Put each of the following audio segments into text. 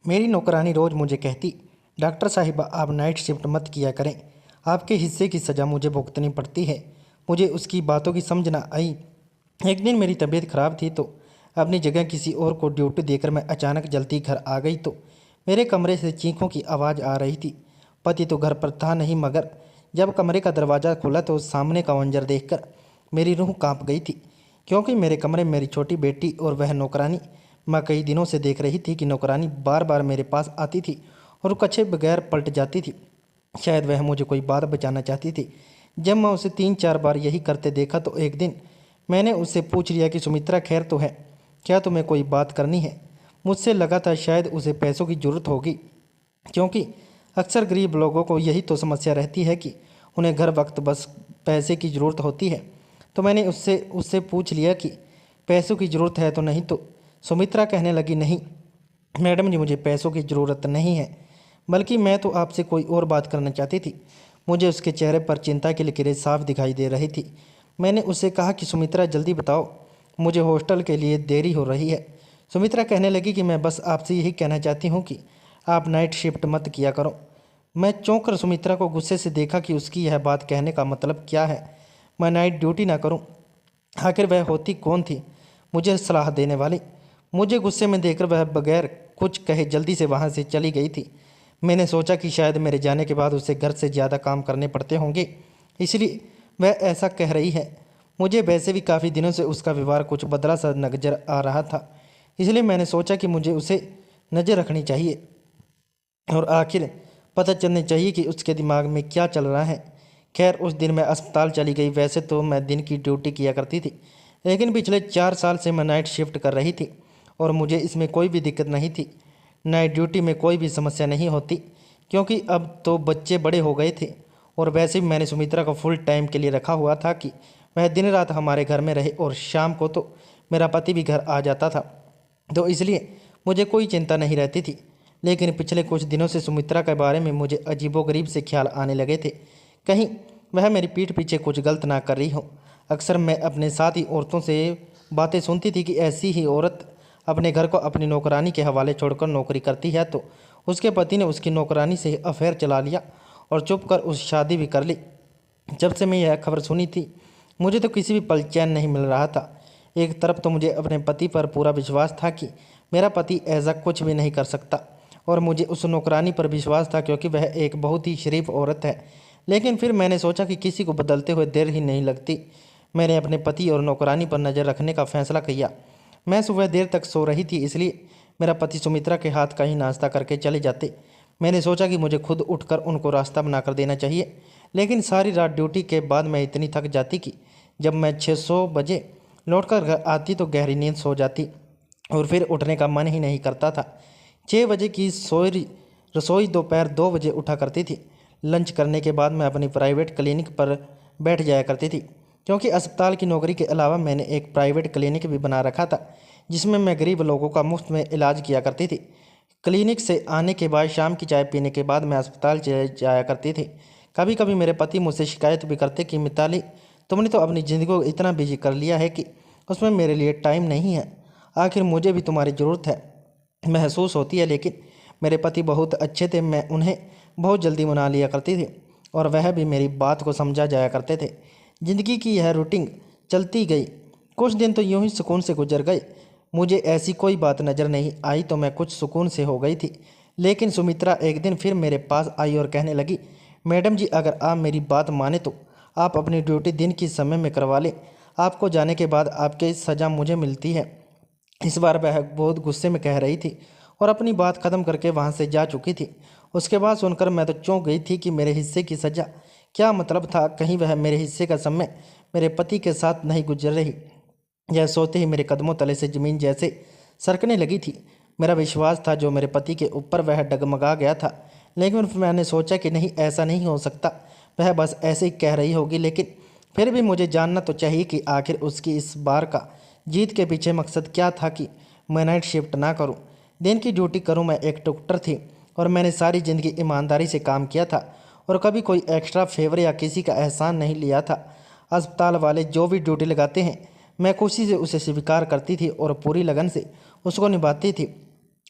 मेरी नौकरानी रोज़ मुझे कहती, डॉक्टर साहिबा आप नाइट शिफ्ट मत किया करें, आपके हिस्से की सज़ा मुझे भुगतनी पड़ती है। मुझे उसकी बातों की समझ ना आई। एक दिन मेरी तबीयत खराब थी तो अपनी जगह किसी और को ड्यूटी देकर मैं अचानक जल्दी घर आ गई तो मेरे कमरे से चीखों की आवाज़ आ रही थी। पति तो घर पर था नहीं, मगर जब कमरे का दरवाज़ा खुला तो सामने का मंजर देखकर मेरी रूह कांप गई थी, क्योंकि मेरे कमरे में मेरी छोटी बेटी और वह नौकरानी। मैं कई दिनों से देख रही थी कि नौकरानी बार बार मेरे पास आती थी और कच्छे बगैर पलट जाती थी। शायद वह मुझे कोई बात बचाना चाहती थी। जब मैं उसे 3-4 बार यही करते देखा तो एक दिन मैंने उससे पूछ लिया कि सुमित्रा खैर तो है, क्या तुम्हें कोई बात करनी है। मुझसे लगा था शायद उसे पैसों की ज़रूरत होगी, क्योंकि अक्सर गरीब लोगों को यही तो समस्या रहती है कि उन्हें घर वक्त बस पैसे की ज़रूरत होती है। तो मैंने उससे उससे पूछ लिया कि पैसों की ज़रूरत है तो नहीं। तो सुमित्रा कहने लगी, नहीं मैडम जी, मुझे पैसों की ज़रूरत नहीं है, बल्कि मैं तो आपसे कोई और बात करना चाहती थी। मुझे उसके चेहरे पर चिंता की लकीरें साफ दिखाई दे रही थी। मैंने उससे कहा कि सुमित्रा जल्दी बताओ, मुझे हॉस्टल के लिए देरी हो रही है। सुमित्रा कहने लगी कि मैं बस आपसे यही कहना चाहती हूँ कि आप नाइट शिफ्ट मत किया करो। मैं चौंक कर सुमित्रा को गुस्से से देखा कि उसकी यह बात कहने का मतलब क्या है, मैं नाइट ड्यूटी ना करूं। आखिर वह होती कौन थी मुझे सलाह देने वाली। मुझे गुस्से में देखकर वह बगैर कुछ कहे जल्दी से वहाँ से चली गई थी। मैंने सोचा कि शायद मेरे जाने के बाद उसे घर से ज़्यादा काम करने पड़ते होंगे, इसलिए वह ऐसा कह रही है। मुझे वैसे भी काफ़ी दिनों से उसका व्यवहार कुछ बदला सा नजर आ रहा था, इसलिए मैंने सोचा कि मुझे उसे नज़र रखनी चाहिए और आखिर पता चलनी चाहिए कि उसके दिमाग में क्या चल रहा है। खैर उस दिन मैं अस्पताल चली गई। वैसे तो मैं दिन की ड्यूटी किया करती थी, लेकिन पिछले 4 साल से मैं नाइट शिफ्ट कर रही थी और मुझे इसमें कोई भी दिक्कत नहीं थी। नाइट ड्यूटी में कोई भी समस्या नहीं होती, क्योंकि अब तो बच्चे बड़े हो गए थे और वैसे भी मैंने सुमित्रा को फुल टाइम के लिए रखा हुआ था कि वह दिन रात हमारे घर में रहे और शाम को तो मेरा पति भी घर आ जाता था, तो इसलिए मुझे कोई चिंता नहीं रहती थी। लेकिन पिछले कुछ दिनों से सुमित्रा के बारे में मुझे अजीबोगरीब से ख्याल आने लगे थे। कहीं वह मेरी पीठ पीछे कुछ गलत ना कर रही हो। अक्सर मैं अपने साथी औरतों से बातें सुनती थी कि ऐसी ही औरत अपने घर को अपनी नौकरानी के हवाले छोड़कर नौकरी करती है तो उसके पति ने उसकी नौकरानी से अफेयर चला लिया और चुप कर उस शादी भी कर ली। जब से मैं यह खबर सुनी थी, मुझे तो किसी भी पल चैन नहीं मिल रहा था। एक तरफ तो मुझे अपने पति पर पूरा विश्वास था कि मेरा पति ऐसा कुछ भी नहीं कर सकता, और मुझे उस नौकरानी पर विश्वास था क्योंकि वह एक बहुत ही शरीफ औरत है। लेकिन फिर मैंने सोचा कि किसी को बदलते हुए देर ही नहीं लगती। मैंने अपने पति और नौकरानी पर नज़र रखने का फैसला किया। मैं सुबह देर तक सो रही थी, इसलिए मेरा पति सुमित्रा के हाथ का ही नाश्ता करके चले जाते। मैंने सोचा कि मुझे खुद उठकर उनको रास्ता बनाकर देना चाहिए, लेकिन सारी रात ड्यूटी के बाद मैं इतनी थक जाती कि जब मैं 600 बजे लौटकर घर आती तो गहरी नींद सो जाती और फिर उठने का मन ही नहीं करता था। 6 बजे की सोई रसोई दोपहर 2 बजे उठा करती थी। लंच करने के बाद मैं अपनी प्राइवेट क्लिनिक पर बैठ जाया करती थी, क्योंकि अस्पताल की नौकरी के अलावा मैंने एक प्राइवेट क्लिनिक भी बना रखा था जिसमें मैं गरीब लोगों का मुफ्त में इलाज किया करती थी। क्लिनिक से आने के बाद शाम की चाय पीने के बाद मैं अस्पताल चले जाया करती थी। कभी कभी मेरे पति मुझसे शिकायत भी करते कि मिताली, तुमने तो अपनी ज़िंदगी को इतना बिजी कर लिया है कि उसमें मेरे लिए टाइम नहीं है। आखिर मुझे भी तुम्हारी ज़रूरत है महसूस होती है। लेकिन मेरे पति बहुत अच्छे थे, मैं उन्हें बहुत जल्दी मना लिया करती थी और वह भी मेरी बात को समझा जाया करते थे। ज़िंदगी की यह रूटीन चलती गई। कुछ दिन तो यूं ही सुकून से गुजर गए। मुझे ऐसी कोई बात नज़र नहीं आई तो मैं कुछ सुकून से हो गई थी। लेकिन सुमित्रा एक दिन फिर मेरे पास आई और कहने लगी, मैडम जी अगर आप मेरी बात माने तो आप अपनी ड्यूटी दिन के समय में करवा लें। आपको जाने के बाद आपकी सज़ा मुझे मिलती है। इस बार वह बहुत गुस्से में कह रही थी और अपनी बात ख़त्म करके वहाँ से जा चुकी थी। उसके बाद सुनकर मैं तो चौंक गई थी कि मेरे हिस्से की सज़ा क्या मतलब था। कहीं वह मेरे हिस्से का समय मेरे पति के साथ नहीं गुजर रही। यह सोचते ही मेरे कदमों तले से ज़मीन जैसे सरकने लगी थी। मेरा विश्वास था जो मेरे पति के ऊपर वह डगमगा गया था। लेकिन फिर मैंने सोचा कि नहीं, ऐसा नहीं हो सकता, वह बस ऐसे ही कह रही होगी। लेकिन फिर भी मुझे जानना तो चाहिए कि आखिर उसकी इस बार का जीत के पीछे मकसद क्या था कि मैं नाइट शिफ्ट ना करूं, दिन की ड्यूटी करूं। मैं एक डॉक्टर थी और मैंने सारी ज़िंदगी ईमानदारी से काम किया था और कभी कोई एक्स्ट्रा फेवर या किसी का एहसान नहीं लिया था। अस्पताल वाले जो भी ड्यूटी लगाते हैं मैं खुशी से उसे स्वीकार करती थी और पूरी लगन से उसको निभाती थी।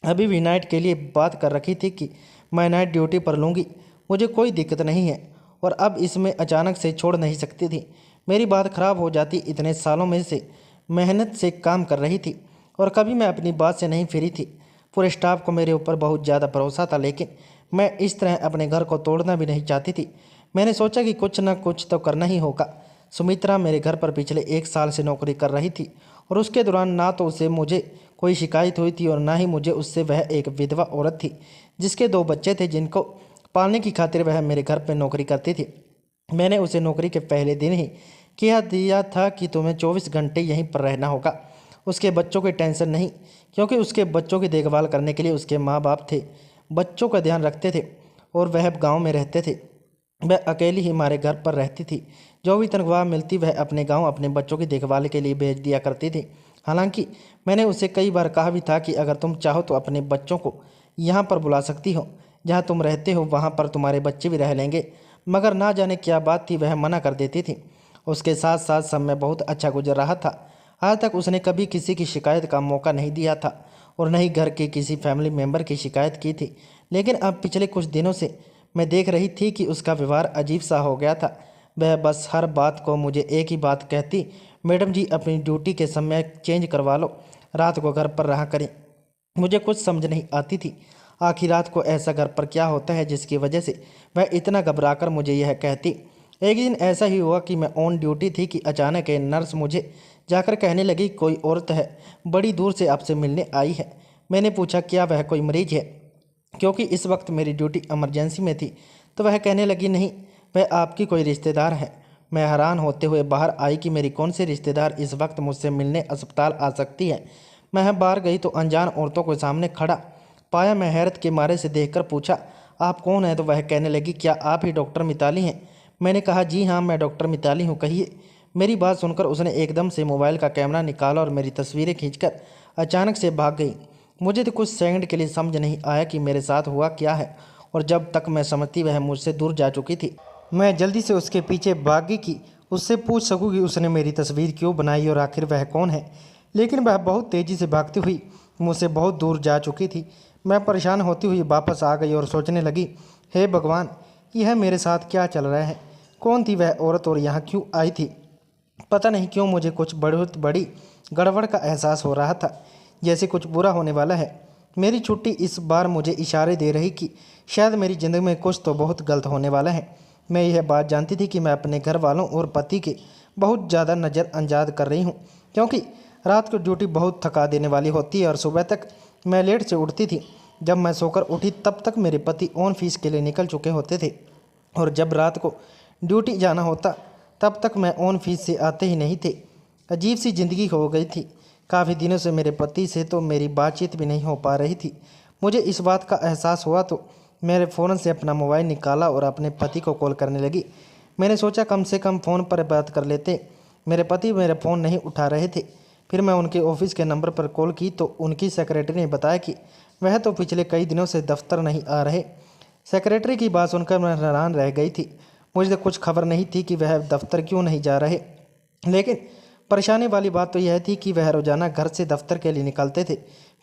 अभी भी नाइट के लिए बात कर रखी थी कि मैं नाइट ड्यूटी पर लूँगी, मुझे कोई दिक्कत नहीं है, और अब इसमें अचानक से छोड़ नहीं सकती थी। मेरी बात खराब हो जाती। इतने सालों में से मेहनत से काम कर रही थी और कभी मैं अपनी बात से नहीं फिरी थी। पूरे स्टाफ को मेरे ऊपर बहुत ज़्यादा भरोसा था, लेकिन मैं इस तरह अपने घर को तोड़ना भी नहीं चाहती थी। मैंने सोचा कि कुछ ना कुछ तो करना ही होगा। सुमित्रा मेरे घर पर पिछले 1 साल से नौकरी कर रही थी और उसके दौरान ना तो उसे मुझे कोई शिकायत हुई थी और ना ही मुझे उससे। वह एक विधवा औरत थी जिसके 2 बच्चे थे जिनको पालने की खातिर वह मेरे घर पर नौकरी करती थी। मैंने उसे नौकरी के पहले दिन ही कह दिया था कि तुम्हें 24 घंटे यहीं पर रहना होगा। उसके बच्चों की टेंशन नहीं, क्योंकि उसके बच्चों की देखभाल करने के लिए उसके माँ बाप थे, बच्चों का ध्यान रखते थे और वह गांव में रहते थे। वह अकेली ही हमारे घर पर रहती थी। जो भी तनख्वाह मिलती वह अपने गांव अपने बच्चों की देखभाल के लिए भेज दिया करती थी। हालांकि मैंने उसे कई बार कहा भी था कि अगर तुम चाहो तो अपने बच्चों को यहाँ पर बुला सकती हो, जहाँ तुम रहते हो वहाँ पर तुम्हारे बच्चे भी रह लेंगे, मगर ना जाने क्या बात थी वह मना कर देती थी। उसके साथ साथ समय बहुत अच्छा गुजर रहा था। आज तक उसने कभी किसी की शिकायत का मौका नहीं दिया था और न ही घर के किसी फैमिली मेम्बर की शिकायत की थी। लेकिन अब पिछले कुछ दिनों से मैं देख रही थी कि उसका व्यवहार अजीब सा हो गया था। वह बस हर बात को मुझे एक ही बात कहती, मैडम जी अपनी ड्यूटी के समय चेंज करवा लो, रात को घर पर रहा करें। मुझे कुछ समझ नहीं आती थी आखिर रात को ऐसा घर पर क्या होता है जिसकी वजह से वह इतना घबराकर मुझे यह कहती। एक दिन ऐसा ही हुआ कि मैं ऑन ड्यूटी थी कि अचानक एक नर्स मुझे जाकर कहने लगी, कोई औरत है, बड़ी दूर से आपसे मिलने आई है। मैंने पूछा क्या वह कोई मरीज है, क्योंकि इस वक्त मेरी ड्यूटी इमरजेंसी में थी। तो वह कहने लगी, नहीं, वह आपकी कोई रिश्तेदार है। मैं हैरान होते हुए बाहर आई कि मेरी कौन सी रिश्तेदार इस वक्त मुझसे मिलने अस्पताल आ सकती है। मैं बाहर गई तो अनजान औरतों के सामने खड़ा पाया। मैं हैरत के मारे से देखकर पूछा, आप कौन हैं? तो वह कहने लगी, क्या आप ही डॉक्टर मिताली हैं? मैंने कहा, जी हाँ, मैं डॉक्टर मिताली हूँ, कहिए। मेरी बात सुनकर उसने एकदम से मोबाइल का कैमरा निकाला और मेरी तस्वीरें खींचकर अचानक से भाग गई। मुझे तो कुछ सेकंड के लिए समझ नहीं आया कि मेरे साथ हुआ क्या है, और जब तक मैं समझती वह मुझसे दूर जा चुकी थी। मैं जल्दी से उसके पीछे भागी कि उससे पूछ सकूं कि उसने मेरी तस्वीर क्यों बनाई और आखिर वह कौन है। लेकिन वह बहुत तेज़ी से भागती हुई मुझसे बहुत दूर जा चुकी थी। मैं परेशान होती हुई वापस आ गई और सोचने लगी, हे भगवान, यह मेरे साथ क्या चल रहा है? कौन थी वह औरत और यहाँ क्यों आई थी? पता नहीं क्यों मुझे कुछ बहुत बड़ी गड़बड़ का एहसास हो रहा था, जैसे कुछ बुरा होने वाला है। मेरी छुट्टी इस बार मुझे इशारे दे रही कि शायद मेरी ज़िंदगी में कुछ तो बहुत गलत होने वाला है। मैं यह बात जानती थी कि मैं अपने घर वालों और पति के बहुत ज़्यादा नज़रअंदाज कर रही हूँ, क्योंकि रात को ड्यूटी बहुत थका देने वाली होती है और सुबह तक मैं लेट से उठती थी। जब मैं सोकर उठी तब तक मेरे पति ऑन फीस के लिए निकल चुके होते थे, और जब रात को ड्यूटी जाना होता तब तक मैं ऑन फीस से आते ही नहीं थे। अजीब सी ज़िंदगी हो गई थी। काफ़ी दिनों से मेरे पति से तो मेरी बातचीत भी नहीं हो पा रही थी। मुझे इस बात का एहसास हुआ तो मैंने फ़ौरन से अपना मोबाइल निकाला और अपने पति को कॉल करने लगी। मैंने सोचा कम से कम फ़ोन पर बात कर लेते। मेरे पति मेरा फ़ोन नहीं उठा रहे थे। फिर मैं उनके ऑफिस के नंबर पर कॉल की तो उनकी सेक्रेटरी ने बताया कि वह तो पिछले कई दिनों से दफ्तर नहीं आ रहे। सेक्रेटरी की बात सुनकर मैं हैरान रह गई थी। मुझे तो कुछ खबर नहीं थी कि वह दफ्तर क्यों नहीं जा रहे, लेकिन परेशानी वाली बात तो यह थी कि वह रोज़ाना घर से दफ्तर के लिए निकलते थे,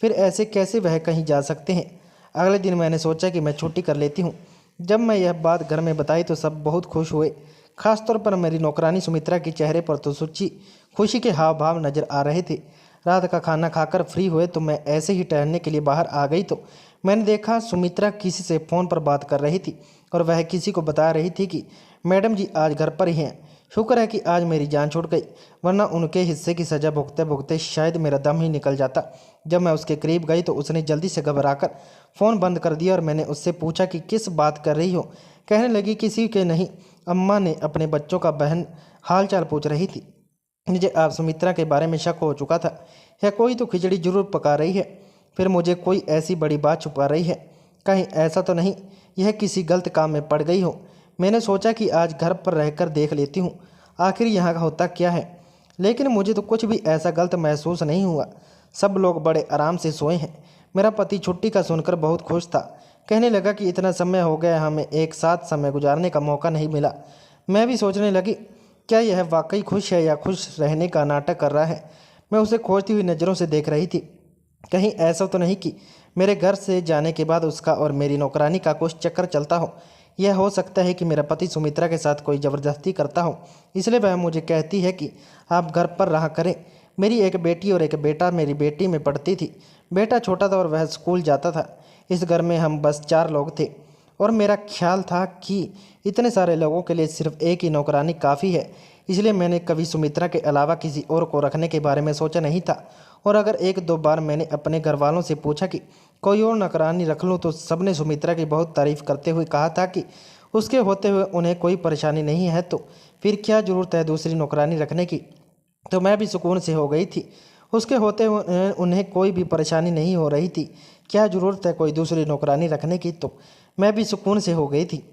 फिर ऐसे कैसे वह कहीं जा सकते हैं। अगले दिन मैंने सोचा कि मैं छुट्टी कर लेती हूँ। जब मैं यह बात घर में बताई तो सब बहुत खुश हुए। खासतौर पर मेरी नौकरानी सुमित्रा के चेहरे पर तो सच्ची खुशी के हाव भाव नजर आ रहे थे। रात का खाना खाकर फ्री हुए तो मैं ऐसे ही टहलने के लिए बाहर आ गई तो मैंने देखा सुमित्रा किसी से फ़ोन पर बात कर रही थी और वह किसी को बता रही थी कि मैडम जी आज घर पर ही हैं। शुक्र है कि आज मेरी जान छूट गई, वरना उनके हिस्से की सज़ा भुगते भुगते शायद मेरा दम ही निकल जाता। जब मैं उसके करीब गई तो उसने जल्दी से घबराकर फ़ोन बंद कर दिया और मैंने उससे पूछा कि किस बात कर रही हो। कहने लगी, किसी के नहीं, अम्मा ने अपने बच्चों का बहन हाल चाल पूछ रही थी। मुझे आप सुमित्रा के बारे में शक हो चुका था, या कोई तो खिचड़ी जरूर पका रही है। फिर मुझे कोई ऐसी बड़ी बात छुपा रही है, कहीं ऐसा तो नहीं यह किसी गलत काम में पड़ गई हो। मैंने सोचा कि आज घर पर रहकर देख लेती हूँ आखिर यहाँ का होता क्या है, लेकिन मुझे तो कुछ भी ऐसा गलत महसूस नहीं हुआ। सब लोग बड़े आराम से सोए हैं। मेरा पति छुट्टी का सुनकर बहुत खुश था। कहने लगा कि इतना समय हो गया, हमें एक साथ समय गुजारने का मौका नहीं मिला। मैं भी सोचने लगी, क्या यह वाकई खुश है या खुश रहने का नाटक कर रहा है। मैं उसे खोजती हुई नज़रों से देख रही थी, कहीं ऐसा तो नहीं कि मेरे घर से जाने के बाद उसका और मेरी नौकरानी का कुछ चक्कर चलता हो। यह हो सकता है कि मेरा पति सुमित्रा के साथ कोई ज़बरदस्ती करता हो, इसलिए वह मुझे कहती है कि आप घर पर रहा करें। मेरी एक बेटी और एक बेटा मेरी बेटी में पढ़ती थी। बेटा छोटा था और वह स्कूल जाता था। इस घर में हम बस 4 लोग थे और मेरा ख्याल था कि इतने सारे लोगों के लिए सिर्फ एक ही नौकरानी काफ़ी है। इसलिए मैंने कभी सुमित्रा के अलावा किसी और को रखने के बारे में सोचा नहीं था। और अगर एक दो बार मैंने अपने घर वालों से पूछा कि कोई और नौकरानी रख लूँ तो सबने सुमित्रा की बहुत तारीफ़ करते हुए कहा था कि उसके होते हुए उन्हें कोई परेशानी नहीं है, तो फिर क्या ज़रूरत है दूसरी नौकरानी रखने की। तो मैं भी सुकून से हो गई थी। उसके होते हुए उन्हें कोई भी परेशानी नहीं हो रही थी। क्या ज़रूरत है कोई दूसरी नौकरानी रखने की, तो मैं भी सुकून से हो गई थी।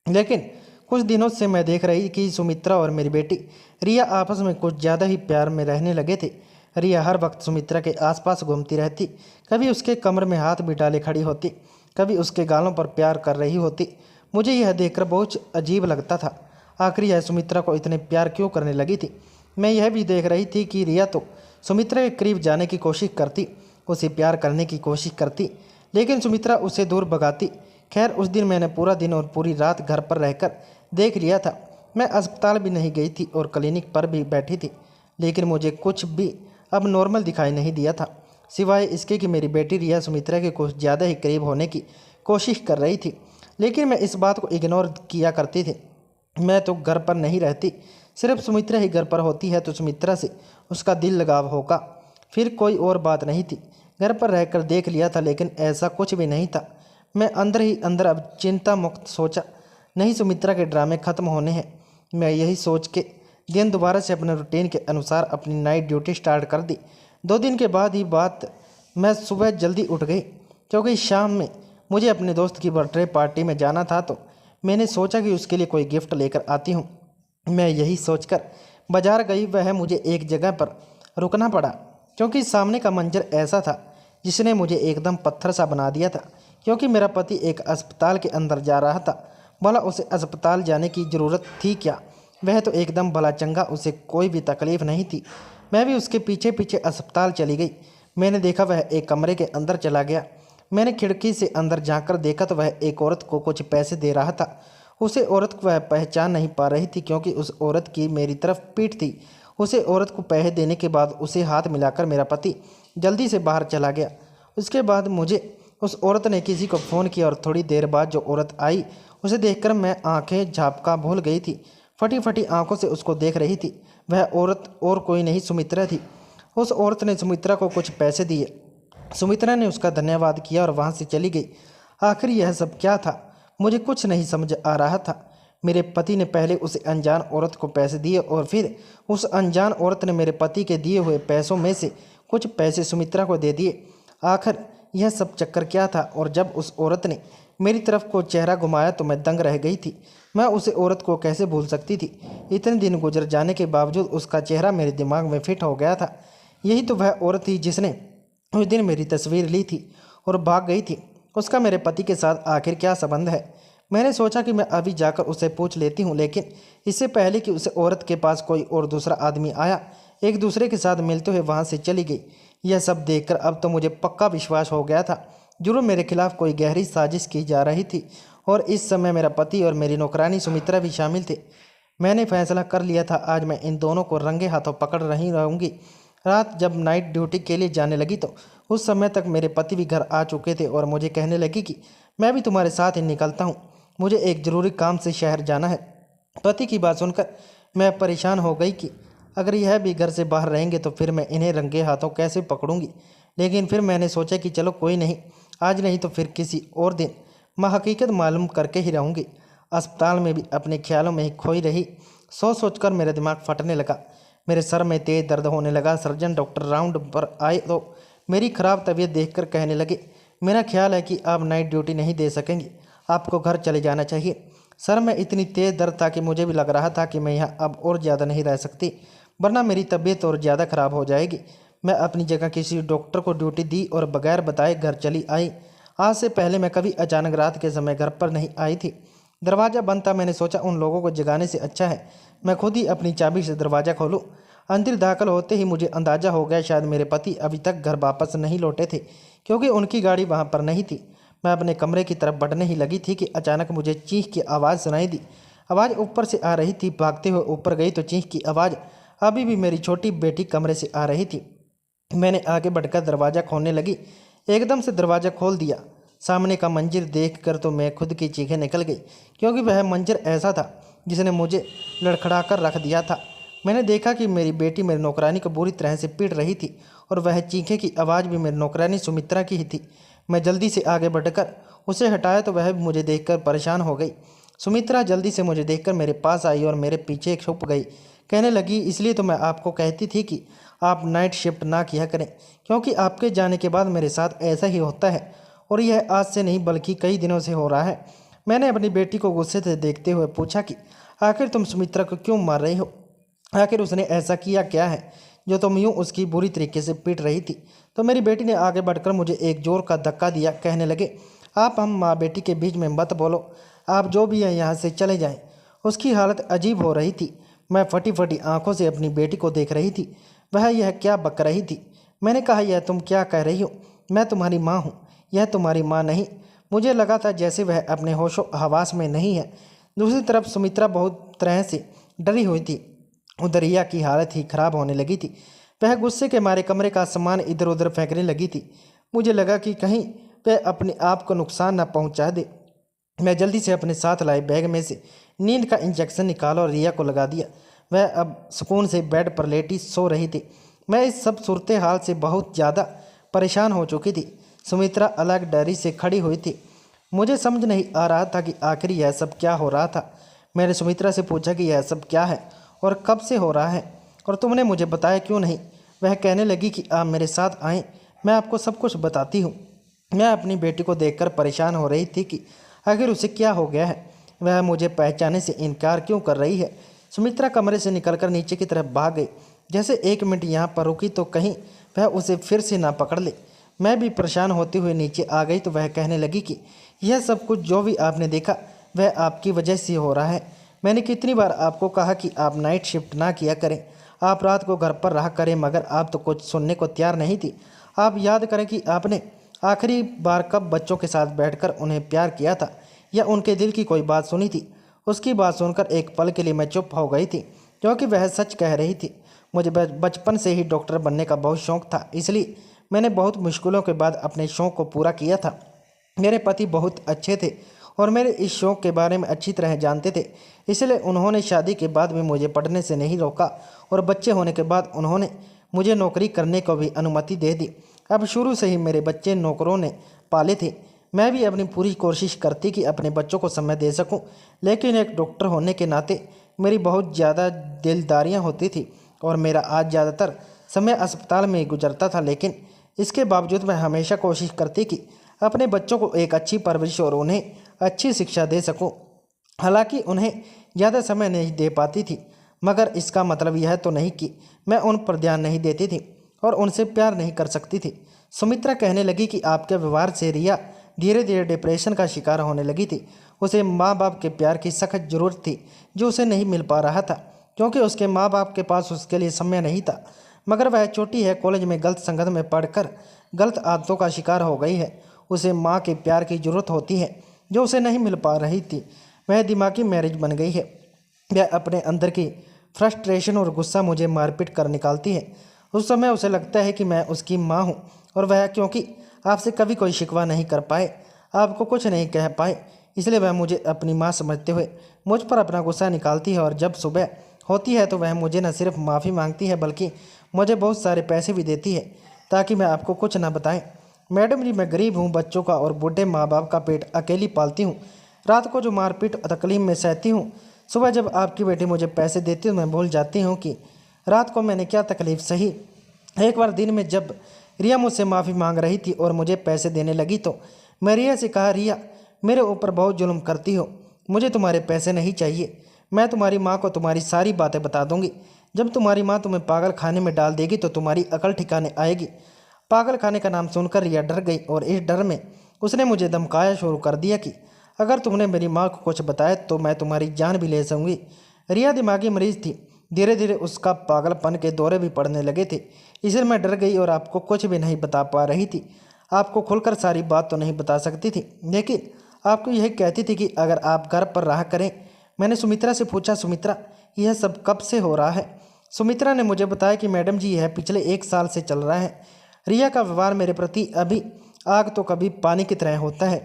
लेकिन कुछ दिनों से मैं देख रही कि सुमित्रा और मेरी बेटी रिया आपस में कुछ ज़्यादा ही प्यार में रहने लगे थे। रिया हर वक्त सुमित्रा के आसपास घूमती रहती, कभी उसके कमर में हाथ भी डाले खड़ी होती, कभी उसके गालों पर प्यार कर रही होती। मुझे यह देखकर बहुत अजीब लगता था। आखिर यह सुमित्रा को इतने प्यार क्यों करने लगी थी। मैं यह भी देख रही थी कि रिया तो सुमित्रा के करीब जाने की कोशिश करती, उसे प्यार करने की कोशिश करती, लेकिन सुमित्रा उसे दूर भगाती। खैर उस दिन मैंने पूरा दिन और पूरी रात घर पर रहकर देख लिया था। मैं अस्पताल भी नहीं गई थी और क्लिनिक पर भी बैठी थी, लेकिन मुझे कुछ भी अब नॉर्मल दिखाई नहीं दिया था, सिवाय इसके कि मेरी बेटी रिया सुमित्रा के कुछ ज़्यादा ही करीब होने की कोशिश कर रही थी। लेकिन मैं इस बात को इग्नोर किया करती थी। मैं तो घर पर नहीं रहती, सिर्फ सुमित्रा ही घर पर होती है तो सुमित्रा से उसका दिल लगाव होगा, फिर कोई और बात नहीं थी। घर पर रहकर देख लिया था, लेकिन ऐसा कुछ भी नहीं था। मैं अंदर ही अंदर अब चिंता मुक्त सोचा, नहीं सुमित्रा के ड्रामे खत्म होने हैं। मैं यही सोच के दिन दोबारा से अपने रूटीन के अनुसार अपनी नाइट ड्यूटी स्टार्ट कर दी। 2 दिन के बाद ही बात मैं सुबह जल्दी उठ गई, क्योंकि शाम में मुझे अपने दोस्त की बर्थडे पार्टी में जाना था, तो मैंने सोचा कि उसके लिए कोई गिफ्ट लेकर आती हूँ। मैं यही सोचकर बाजार गई। वह मुझे एक जगह पर रुकना पड़ा, क्योंकि सामने का मंजर ऐसा था जिसने मुझे एकदम पत्थर सा बना दिया था। क्योंकि मेरा पति एक अस्पताल के अंदर जा रहा था। भला उसे अस्पताल जाने की ज़रूरत थी क्या। वह तो एकदम भला चंगा, उसे कोई भी तकलीफ़ नहीं थी। मैं भी उसके पीछे पीछे अस्पताल चली गई। मैंने देखा वह एक कमरे के अंदर चला गया। मैंने खिड़की से अंदर झांककर देखा तो वह एक औरत को कुछ पैसे दे रहा था। उसे औरत को वह पहचान नहीं पा रही थी, क्योंकि उस औरत की मेरी तरफ पीठ थी। उसे औरत को पैसे देने के बाद उसे हाथ मिलाकर मेरा पति जल्दी से बाहर चला गया। उसके बाद मुझे उस औरत ने किसी को फ़ोन किया और थोड़ी देर बाद जो औरत आई उसे देखकर मैं आंखें झपका भूल गई थी। फटी फटी आंखों से उसको देख रही थी। वह औरत और कोई नहीं सुमित्रा थी। उस औरत ने सुमित्रा को कुछ पैसे दिए। सुमित्रा ने उसका धन्यवाद किया और वहाँ से चली गई। आखिर यह सब क्या था, मुझे कुछ नहीं समझ आ रहा था। मेरे पति ने पहले उस अनजान औरत को पैसे दिए और फिर उस अनजान औरत ने मेरे पति के दिए हुए पैसों में से कुछ पैसे सुमित्रा को दे दिए। आखिर यह सब चक्कर क्या था। और जब उस औरत ने मेरी तरफ को चेहरा घुमाया तो मैं दंग रह गई थी। मैं उस औरत को कैसे भूल सकती थी। इतने दिन गुजर जाने के बावजूद उसका चेहरा मेरे दिमाग में फिट हो गया था। यही तो वह औरत थी जिसने उस दिन मेरी तस्वीर ली थी और भाग गई थी। उसका मेरे पति के साथ आखिर क्या संबंध है। मैंने सोचा कि मैं अभी जाकर उससे पूछ लेती हूँ, लेकिन इससे पहले कि उस औरत के पास कोई और दूसरा आदमी आया, एक दूसरे के साथ मिलते हुए वहाँ से चली गई। यह सब देखकर अब तो मुझे पक्का विश्वास हो गया था, जरूर मेरे खिलाफ कोई गहरी साजिश की जा रही थी और इस समय मेरा पति और मेरी नौकरानी सुमित्रा भी शामिल थे। मैंने फैसला कर लिया था, आज मैं इन दोनों को रंगे हाथों पकड़ रही रहूँगी। रात जब नाइट ड्यूटी के लिए जाने लगी तो उस समय तक मेरे पति भी घर आ चुके थे और मुझे कहने लगी कि मैं भी तुम्हारे साथ ही निकलता हूँ, मुझे एक ज़रूरी काम से शहर जाना है। पति की बात सुनकर मैं परेशान हो गई कि अगर यह भी घर से बाहर रहेंगे तो फिर मैं इन्हें रंगे हाथों कैसे पकड़ूंगी। लेकिन फिर मैंने सोचा कि चलो कोई नहीं, आज नहीं तो फिर किसी और दिन मैं हकीकत मालूम करके ही रहूँगी। अस्पताल में भी अपने ख्यालों में ही खोई रही। सोच सोचकर मेरा दिमाग फटने लगा, मेरे सर में तेज दर्द होने लगा। सर्जन डॉक्टर राउंड पर आए तो मेरी ख़राब तबीयत देखकर कहने लगे, मेरा ख्याल है कि आप नाइट ड्यूटी नहीं दे सकेंगे, आपको घर चले जाना चाहिए। सर में इतनी तेज़ दर्द था कि मुझे भी लग रहा था कि मैं यहाँ अब और ज़्यादा नहीं रह सकती, वरना मेरी तबीयत और ज़्यादा ख़राब हो जाएगी। मैं अपनी जगह किसी डॉक्टर को ड्यूटी दी और बगैर बताए घर चली आई। आज से पहले मैं कभी अचानक रात के समय घर पर नहीं आई थी। दरवाज़ा बंद था। मैंने सोचा उन लोगों को जगाने से अच्छा है मैं खुद ही अपनी चाबी से दरवाज़ा खोलूँ। अंदर दाखिल होते ही मुझे अंदाज़ा हो गया शायद मेरे पति अभी तक घर वापस नहीं लौटे थे, क्योंकि उनकी गाड़ी वहाँ पर नहीं थी। मैं अपने कमरे की तरफ बढ़ने ही लगी थी कि अचानक मुझे चीख की आवाज़ सुनाई दी। आवाज़ ऊपर से आ रही थी। भागते हुए ऊपर गई तो चीख की आवाज़ अभी भी मेरी छोटी बेटी कमरे से आ रही थी। मैंने आगे बढ़कर दरवाज़ा खोलने लगी। एकदम से दरवाज़ा खोल दिया। सामने का मंजर देखकर तो मैं खुद की चीखें निकल गई, क्योंकि वह मंजर ऐसा था जिसने मुझे लड़खड़ा कर रख दिया था। मैंने देखा कि मेरी बेटी मेरी नौकरानी को बुरी तरह से पीट रही थी और वह चीखे की आवाज़ भी मेरी नौकरानी सुमित्रा की ही थी। मैं जल्दी से आगे बढ़कर उसे हटाया तो वह भी मुझे देखकर परेशान हो गई। सुमित्रा जल्दी से मुझे देखकर मेरे पास आई और मेरे पीछे छुप गई। कहने लगी, इसलिए तो मैं आपको कहती थी कि आप नाइट शिफ्ट ना किया करें, क्योंकि आपके जाने के बाद मेरे साथ ऐसा ही होता है और यह आज से नहीं बल्कि कई दिनों से हो रहा है। मैंने अपनी बेटी को गुस्से से देखते हुए पूछा कि आखिर तुम सुमित्रा को क्यों मार रही हो? आखिर उसने ऐसा किया क्या है जो तुम यूं उसकी बुरी तरीके से पीट रही थी? तो मेरी बेटी ने आगे बढ़कर मुझे एक जोर का धक्का दिया। कहने लगे, आप हम माँ बेटी के बीच में मत बोलो। आप जो भी हैं यहाँ से चले जाएं। उसकी हालत अजीब हो रही थी। मैं फटी फटी आंखों से अपनी बेटी को देख रही थी। वह यह क्या बक रही थी। मैंने कहा, यह तुम क्या कह रही हो? मैं तुम्हारी माँ हूँ, यह तुम्हारी माँ नहीं। मुझे लगा था जैसे वह अपने होशो हवास में नहीं है। दूसरी तरफ सुमित्रा बहुत तरह से डरी हुई थी। उधर रिया की हालत ही खराब होने लगी थी। वह गुस्से के मारे कमरे का सामान इधर उधर फेंकने लगी थी। मुझे लगा कि कहीं वह अपने आप को नुकसान न पहुंचा दे। मैं जल्दी से अपने साथ लाए बैग में से नींद का इंजेक्शन निकाला और रिया को लगा दिया। वह अब सुकून से बेड पर लेटी सो रही थी। मैं इस सब सूरत हाल से बहुत ज़्यादा परेशान हो चुकी थी। सुमित्रा अलग डरी से खड़ी हुई थी। मुझे समझ नहीं आ रहा था कि आखिर यह सब क्या हो रहा था। मैंने सुमित्रा से पूछा कि यह सब क्या है और कब से हो रहा है और तुमने मुझे बताया क्यों नहीं? वह कहने लगी कि आप मेरे साथ आएं, मैं आपको सब कुछ बताती हूँ। मैं अपनी बेटी को देखकर परेशान हो रही थी कि आखिर उसे क्या हो गया है। वह मुझे पहचानने से इनकार क्यों कर रही है। सुमित्रा कमरे से निकलकर नीचे की तरफ भाग गई। जैसे एक मिनट यहाँ पर रुकी तो कहीं वह उसे फिर से ना पकड़ ले। मैं भी परेशान होते हुए नीचे आ गई तो वह कहने लगी कि यह सब कुछ जो भी आपने देखा वह आपकी वजह से हो रहा है। मैंने कितनी बार आपको कहा कि आप नाइट शिफ्ट ना किया करें, आप रात को घर पर रहा करें, मगर आप तो कुछ सुनने को तैयार नहीं थी। आप याद करें कि आपने आखिरी बार कब बच्चों के साथ बैठकर उन्हें प्यार किया था या उनके दिल की कोई बात सुनी थी? उसकी बात सुनकर एक पल के लिए मैं चुप हो गई थी, क्योंकि वह सच कह रही थी। मुझे बचपन से ही डॉक्टर बनने का बहुत शौक था, इसलिए मैंने बहुत मुश्किलों के बाद अपने शौक को पूरा किया था। मेरे पति बहुत अच्छे थे और मेरे इस शौक़ के बारे में अच्छी तरह जानते थे, इसलिए उन्होंने शादी के बाद भी मुझे पढ़ने से नहीं रोका और बच्चे होने के बाद उन्होंने मुझे नौकरी करने को भी अनुमति दे दी। अब शुरू से ही मेरे बच्चे नौकरों ने पाले थे। मैं भी अपनी पूरी कोशिश करती कि अपने बच्चों को समय दे सकूं, लेकिन एक डॉक्टर होने के नाते मेरी बहुत ज़्यादा दिलदारियां होती थी और मेरा आज ज़्यादातर समय अस्पताल में ही गुजरता था। लेकिन इसके बावजूद मैं हमेशा कोशिश करती कि अपने बच्चों को एक अच्छी परवरिश और उन्हें अच्छी शिक्षा दे सकूं। हालांकि उन्हें ज़्यादा समय नहीं दे पाती थी, मगर इसका मतलब यह तो नहीं कि मैं उन पर ध्यान नहीं देती थी और उनसे प्यार नहीं कर सकती थी। सुमित्रा कहने लगी कि आपके व्यवहार से रिया धीरे धीरे डिप्रेशन का शिकार होने लगी थी। उसे माँ बाप के प्यार की सख्त ज़रूरत थी जो उसे नहीं मिल पा रहा था, क्योंकि उसके माँ बाप के पास उसके लिए समय नहीं था। मगर वह छोटी है, कॉलेज में गलत संगत में पढ़कर गलत आदतों का शिकार हो गई है। उसे माँ के प्यार की ज़रूरत होती है जो उसे नहीं मिल पा रही थी। वह दिमागी मैरिज बन गई है। वह अपने अंदर की फ्रस्ट्रेशन और गुस्सा मुझे मारपीट कर निकालती है। उस समय उसे लगता है कि मैं उसकी माँ हूँ और वह क्योंकि आपसे कभी कोई शिकवा नहीं कर पाए, आपको कुछ नहीं कह पाए, इसलिए वह मुझे अपनी माँ समझते हुए मुझ पर अपना गुस्सा निकालती है। और जब सुबह होती है तो वह मुझे न सिर्फ माफ़ी मांगती है बल्कि मुझे बहुत सारे पैसे भी देती है ताकि मैं आपको कुछ ना बताएं। मैडम जी, मैं गरीब हूँ, बच्चों का और बूढ़े माँ बाप का पेट अकेली पालती हूँ। रात को जो मारपीट तकलीफ में सहती हूँ, सुबह जब आपकी बेटी मुझे पैसे देती है मैं भूल जाती हूँ कि रात को मैंने क्या तकलीफ़ सही। एक बार दिन में जब रिया मुझसे माफ़ी मांग रही थी और मुझे पैसे देने लगी तो मैं रिया से कहा, रिया मेरे ऊपर बहुत जुल्म करती हो, मुझे तुम्हारे पैसे नहीं चाहिए। मैं तुम्हारी माँ को तुम्हारी सारी बातें बता दूंगी। जब तुम्हारी माँ तुम्हें पागल खाने में डाल देगी तो तुम्हारी अकल ठिकाने आएगी। पागल खाने का नाम सुनकर रिया डर गई और इस डर में उसने मुझे धमकाया शुरू कर दिया कि अगर तुमने मेरी माँ को कुछ बताया तो मैं तुम्हारी जान भी ले सकूँगी। रिया दिमागी मरीज थी, धीरे धीरे उसका पागलपन के दौरे भी पड़ने लगे थे, इसलिए मैं डर गई और आपको कुछ भी नहीं बता पा रही थी। आपको खुलकर सारी बात तो नहीं बता सकती थी, लेकिन आपको यह कहती थी कि अगर आप घर पर रहा करें। मैंने सुमित्रा से पूछा, सुमित्रा यह सब कब से हो रहा है? सुमित्रा ने मुझे बताया कि मैडम जी यह पिछले 1 साल से चल रहा है। रिया का व्यवहार मेरे प्रति अभी आग तो कभी पानी की तरह होता है।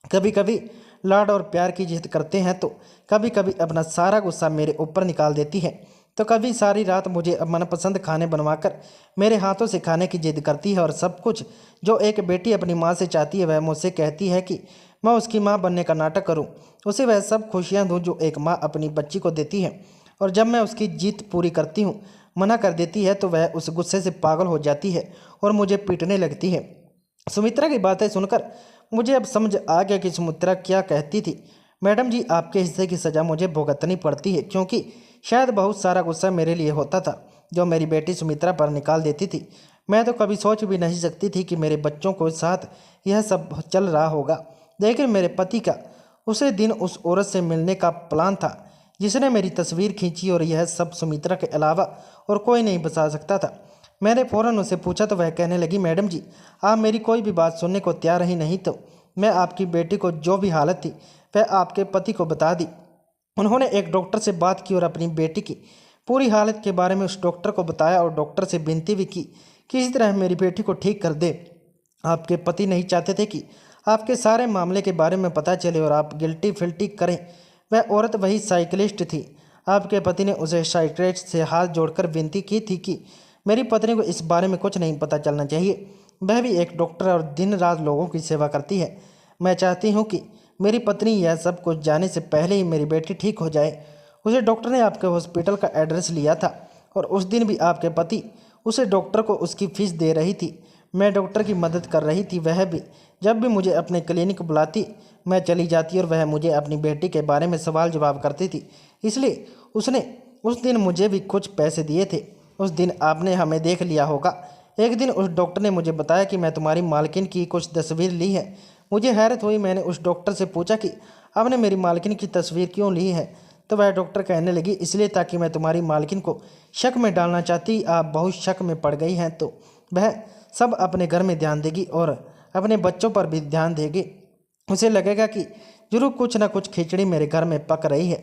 कभी कभी लाड और प्यार की जिद करते हैं तो कभी कभी अपना सारा गुस्सा मेरे ऊपर निकाल देती है, तो कभी सारी रात मुझे मनपसंद खाने बनवाकर मेरे हाथों से खाने की जिद करती है। और सब कुछ जो एक बेटी अपनी माँ से चाहती है वह मुझसे कहती है कि मैं उसकी माँ बनने का नाटक करूँ, उसे वह सब खुशियाँ दूँ जो एक माँ अपनी बच्ची को देती है। और जब मैं उसकी जीत पूरी करती हूँ, मना कर देती है, तो वह उस गुस्से से पागल हो जाती है और मुझे पीटने लगती है। सुमित्रा की बातें सुनकर मुझे अब समझ आ गया कि सुमित्रा क्या कहती थी। मैडम जी आपके हिस्से की सज़ा मुझे भुगतनी पड़ती है, क्योंकि शायद बहुत सारा गुस्सा मेरे लिए होता था जो मेरी बेटी सुमित्रा पर निकाल देती थी। मैं तो कभी सोच भी नहीं सकती थी कि मेरे बच्चों के साथ यह सब चल रहा होगा। लेकिन मेरे पति का उसी दिन उस औरत से मिलने का प्लान था जिसने मेरी तस्वीर खींची, और यह सब सुमित्रा के अलावा और कोई नहीं बता सकता था। मैंने फ़ौरन उसे पूछा तो वह कहने लगी, मैडम जी आप मेरी कोई भी बात सुनने को तैयार ही नहीं, तो मैं आपकी बेटी को जो भी हालत थी वह आपके पति को बता दी। उन्होंने एक डॉक्टर से बात की और अपनी बेटी की पूरी हालत के बारे में उस डॉक्टर को बताया, और डॉक्टर से विनती भी की कि इस तरह मेरी बेटी को ठीक कर दे। आपके पति नहीं चाहते थे कि आपके सारे मामले के बारे में पता चले और आप गिल्टी फिल्टी करें। वह औरत वही साइकिलिस्ट थी। आपके पति ने उसे साइकिलिस्ट से हाथ जोड़कर विनती की थी कि मेरी पत्नी को इस बारे में कुछ नहीं पता चलना चाहिए। वह भी एक डॉक्टर और दिन रात लोगों की सेवा करती है। मैं चाहती हूँ कि मेरी पत्नी यह सब कुछ जाने से पहले ही मेरी बेटी ठीक हो जाए। उसे डॉक्टर ने आपके हॉस्पिटल का एड्रेस लिया था, और उस दिन भी आपके पति उसे डॉक्टर को उसकी फीस दे रही थी। मैं डॉक्टर की मदद कर रही थी। वह भी जब भी मुझे अपने क्लिनिक बुलाती मैं चली जाती, और वह मुझे अपनी बेटी के बारे में सवाल जवाब करती थी। इसलिए उसने उस दिन मुझे भी कुछ पैसे दिए थे। उस दिन आपने हमें देख लिया होगा। एक दिन उस डॉक्टर ने मुझे बताया कि मैं तुम्हारी मालकिन की कुछ तस्वीर ली है। मुझे हैरत हुई। मैंने उस डॉक्टर से पूछा कि आपने मेरी मालकिन की तस्वीर क्यों ली है? तो वह डॉक्टर कहने लगी, इसलिए ताकि मैं तुम्हारी मालकिन को शक में डालना चाहती। आप बहुत शक में पड़ गई हैं तो वह सब अपने घर में ध्यान देगी और अपने बच्चों पर भी ध्यान देगी। उसे लगेगा कि जरूर कुछ ना कुछ खिचड़ी मेरे घर में पक रही है।